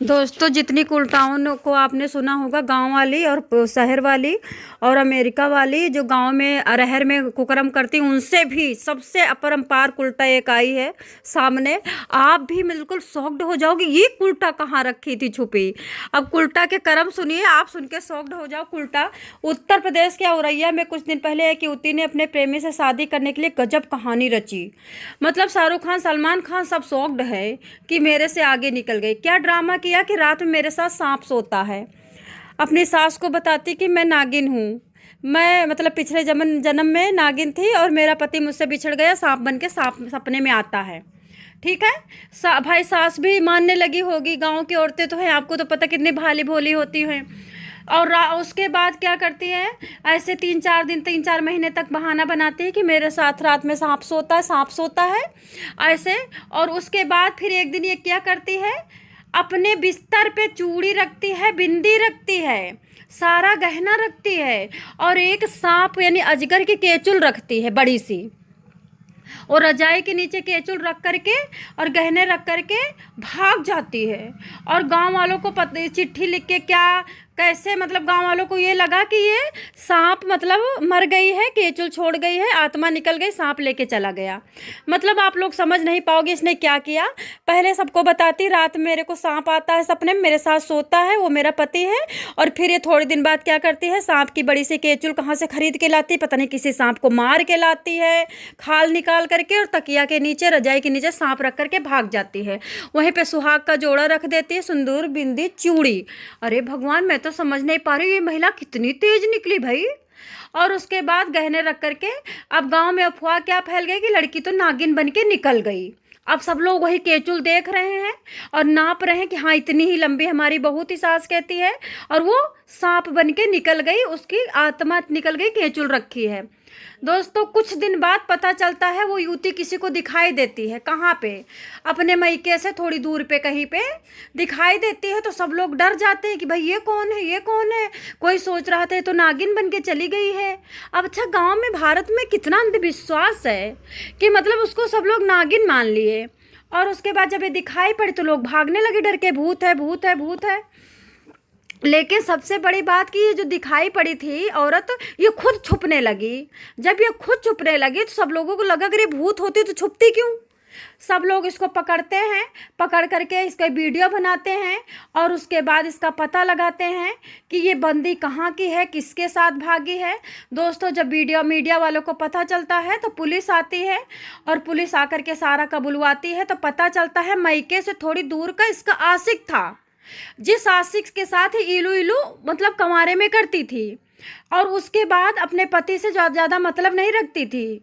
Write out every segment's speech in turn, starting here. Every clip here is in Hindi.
दोस्तों, जितनी कुलटाओं को आपने सुना होगा, गांव वाली और शहर वाली और अमेरिका वाली जो गांव में अरहर में कुकर्म करती, उनसे भी सबसे अपरंपार कुलटा एक आई है सामने। आप भी बिल्कुल शॉक्ड हो जाओगे, ये कुलटा कहाँ रखी थी छुपी। अब कुलटा के कर्म सुनिए, आप सुन के शॉक्ड हो जाओ। कुलटा उत्तर प्रदेश के औरैया में कुछ दिन पहले एक युवती ने अपने प्रेमी से शादी करने के लिए गजब कहानी रची। मतलब शाहरुख खान, सलमान खान सब शॉक्ड है कि मेरे से आगे निकल गई। क्या ड्रामा किया कि रात में मेरे साथ सांप सोता है। अपनी सास को बताती कि मैं नागिन हूँ, मैं मतलब पिछले जन्म में नागिन थी और मेरा पति मुझसे बिछड़ गया, सांप बन के सांप सपने में आता है। ठीक है। भाई सास भी मानने लगी होगी। गांव की औरतें तो हैं, आपको तो पता कितनी भाली भोली होती हैं। और उसके बाद क्या करती है, ऐसे 3-4 दिन 3-4 महीने तक बहाना बनाती है कि मेरे साथ रात में सांप सोता है, सांप सोता है ऐसे। और उसके बाद फिर एक दिन ये क्या करती है, अपने बिस्तर पे चूड़ी रखती है, बिंदी रखती है, सारा गहना रखती है, और एक सांप यानी अजगर की केचुल रखती है बड़ी सी, और रजाई के नीचे केचुल रख करके और गहने रख करके भाग जाती है। और गांव वालों को चिट्ठी लिख के क्या कैसे, मतलब गांव वालों को ये लगा कि ये सांप मतलब मर गई है, केचुल छोड़ गई है, आत्मा निकल गई, सांप लेके चला गया। मतलब आप लोग समझ नहीं पाओगे इसने क्या किया। पहले सबको बताती रात में मेरे को सांप आता है सपने में, मेरे साथ सोता है, वो मेरा पति है। और फिर ये थोड़े दिन बाद क्या करती है, सांप की बड़ी सी केचुल कहाँ से खरीद के लाती है, पता नहीं किसी सांप को मार के लाती है, खाल निकाल करके, और तकिया के नीचे, रजाई के नीचे सांप रख करके भाग जाती है। वहीं पे सुहाग का जोड़ा रख देती है, सिंदूर, बिंदी, चूड़ी। अरे भगवान, मैं तो समझ नहीं पा रही ये महिला कितनी तेज निकली भाई। और उसके बाद गहने रख करके अब गांव में अफवाह क्या फैल गई कि लड़की तो नागिन बन के निकल गई। अब सब लोग वही केचुल देख रहे हैं और नाप रहे हैं कि हाँ इतनी ही लंबी हमारी बहू थी, सास कहती है, और वो सांप बन के निकल गई, उसकी आत्मा निकल गई, केचुल रखी है। दोस्तों, कुछ दिन बाद पता चलता है वो युवती किसी को दिखाई देती है। कहाँ पे, अपने मैके से थोड़ी दूर पे कहीं पे दिखाई देती है। तो सब लोग डर जाते हैं कि भाई ये कौन है, ये कौन है। कोई सोच रहा था तो नागिन बन के चली गई है। अब अच्छा, गांव में भारत में कितना अंधविश्वास है कि मतलब उसको सब लोग नागिन मान लिए। और उसके बाद जब ये दिखाई पड़ी तो लोग भागने लगे डर के, भूत है, भूत है, भूत है। लेकिन सबसे बड़ी बात कि ये जो दिखाई पड़ी थी औरत, ये खुद छुपने लगी। जब ये खुद छुपने लगी तो सब लोगों को लगा अगर ये भूत होती तो छुपती क्यों। सब लोग इसको पकड़ते हैं, पकड़ करके इसका वीडियो बनाते हैं, और उसके बाद इसका पता लगाते हैं कि ये बंदी कहाँ की है, किसके साथ भागी है। दोस्तों, जब मीडिया वालों को पता चलता है तो पुलिस आती है, और पुलिस आकर के सारा कबुलवाती है। तो पता चलता है मैके से थोड़ी दूर का इसका आशिक था, जिस आशिक के साथ इलू इलू मतलब कंवारे में करती थी, और उसके बाद अपने पति से ज़्यादा मतलब नहीं रखती थी।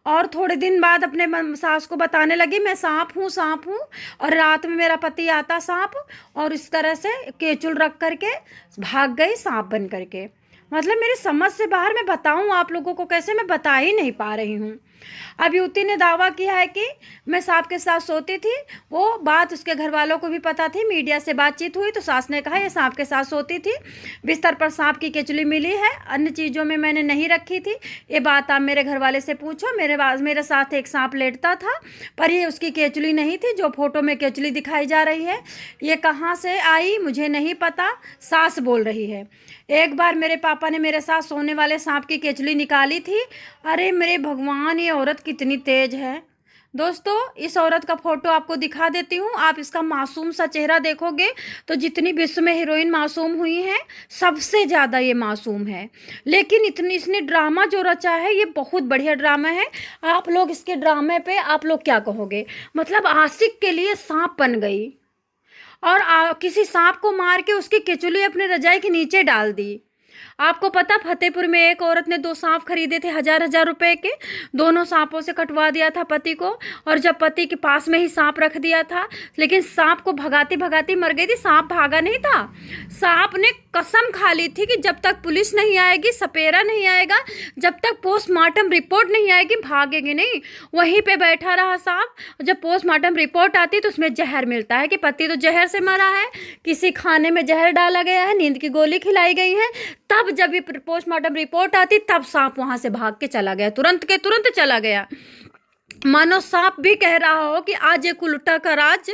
और थोड़े दिन बाद अपने सास को बताने लगी मैं सांप हूँ, सांप हूँ, और रात में मेरा पति आता सांप, और इस तरह से केचुल रख करके भाग गई सांप बन करके। मतलब मेरी समझ से बाहर, मैं बताऊँ आप लोगों को कैसे, मैं बता ही नहीं पा रही हूँ। अब युवती ने दावा किया है कि मैं सांप के साथ सोती थी। वो बात उसके घर वालों को भी पता थी, मीडिया से बातचीत हुई तो सास ने कहा ये सांप के साथ सोती थी, बिस्तर पर सांप की केचुली मिली है, अन्य चीज़ों में मैंने नहीं रखी थी। ये बात आप मेरे घर वाले से पूछो, मेरे साथ एक सांप लेटता था, पर ये उसकी केचुली नहीं थी जो फोटो में केचुली दिखाई जा रही है। ये कहाँ से आई मुझे नहीं पता, सास बोल रही है। एक बार मेरे पापा ने मेरे साथ सोने वाले सांप की केचुली निकाली थी। अरे मेरे भगवान, ये औरत कितनी तेज है। दोस्तों, इस औरत का फोटो आपको दिखा देती हूँ। आप इसका मासूम सा चेहरा देखोगे तो जितनी विश्व में हीरोइन मासूम हुई हैं, सबसे ज़्यादा ये मासूम है। लेकिन इसने ड्रामा जो रचा है, ये बहुत बढ़िया ड्रामा है। आप लोग इसके ड्रामे पे आप लोग क्या कहोगे। मतलब आशिक के लिए सांप बन गई, और किसी सांप को मार के उसकी केचुली अपने रजाई के नीचे डाल दी। आपको पता, फतेहपुर में एक औरत ने 2 सांप खरीदे थे 1000-1000 रुपए के। दोनों सांपों से कटवा दिया था पति को, और जब पति के पास में ही सांप रख दिया था, लेकिन सांप को भगाती भगाती मर गई थी। सांप भागा नहीं था, सांप ने कसम खा ली थी कि जब तक पुलिस नहीं आएगी, सपेरा नहीं आएगा, जब तक पोस्टमार्टम रिपोर्ट नहीं आएगी, भागेगी नहीं। वहीं पे बैठा रहा सांप। जब पोस्टमार्टम रिपोर्ट आती तो उसमें जहर मिलता है कि पति तो जहर से मरा है, किसी खाने में जहर डाला गया है, नींद की गोली खिलाई गई है। तब जब ये पोस्टमार्टम रिपोर्ट आती तब सांप वहां से भाग के चला गया, तुरंत के तुरंत चला गया। मानो सांप भी कह रहा हो कि आज एक उल्टा का राज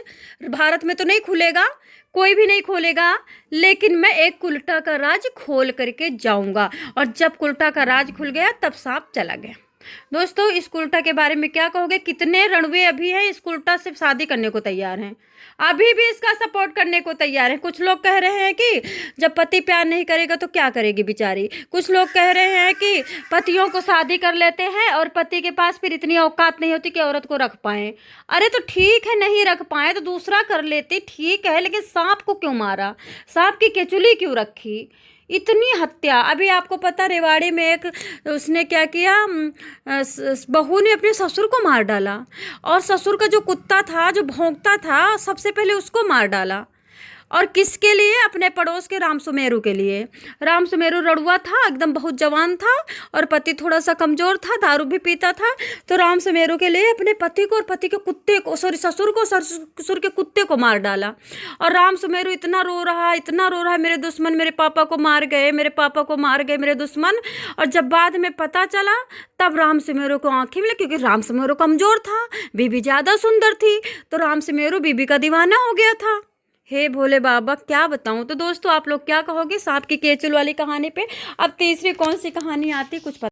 भारत में तो नहीं खुलेगा, कोई भी नहीं खोलेगा, लेकिन मैं एक उल्टा का राज खोल करके जाऊंगा। और जब उल्टा का राज खुल गया तब सांप चला गया। दोस्तों, इस उल्टा के बारे में क्या कहोगे? कितने रणवे अभी हैं इस उल्टा से शादी करने को तैयार हैं, अभी भी इसका सपोर्ट करने को तैयार हैं। कुछ लोग कह रहे हैं कि जब पति प्यार नहीं करेगा तो क्या करेगी बेचारी। कुछ लोग कह रहे हैं कि पतियों को शादी कर लेते हैं और पति के पास फिर इतनी औकात नहीं होती कि औरत को रख पाए। अरे तो ठीक है, नहीं रख पाए तो दूसरा कर लेती, ठीक है, लेकिन सांप को क्यों मारा? सांप की केचुली क्यों रखी? इतनी हत्या। अभी आपको पता, रेवाड़ी में एक उसने क्या किया, बहू ने अपने ससुर को मार डाला, और ससुर का जो कुत्ता था जो भौंकता था सबसे पहले उसको मार डाला। और किसके लिए? अपने पड़ोस के राम सुमेरु के लिए। राम सुमेरु रड़ुआ था, एकदम बहुत जवान था, और पति थोड़ा सा कमजोर था, दारू भी पीता था। तो राम सुमेरु के लिए अपने पति को और पति के कुत्ते को, सॉरी ससुर को, ससुर के कुत्ते को मार डाला। और राम सुमेरु इतना रो रहा, इतना रो रहा है, मेरे दुश्मन मेरे पापा को मार गए, मेरे पापा को मार गए मेरे दुश्मन। और जब बाद में पता चला तब राम सुमेरु को आंखें मिले, क्योंकि राम सुमेरु कमजोर था, बीबी ज्यादा सुंदर थी, तो राम सुमेरु बीबी का दीवाना हो गया था। हे भोले बाबा, क्या बताऊं। तो दोस्तों, आप लोग क्या कहोगे सांप की केचुल वाली कहानी पे? अब तीसरी कौन सी कहानी आती कुछ पता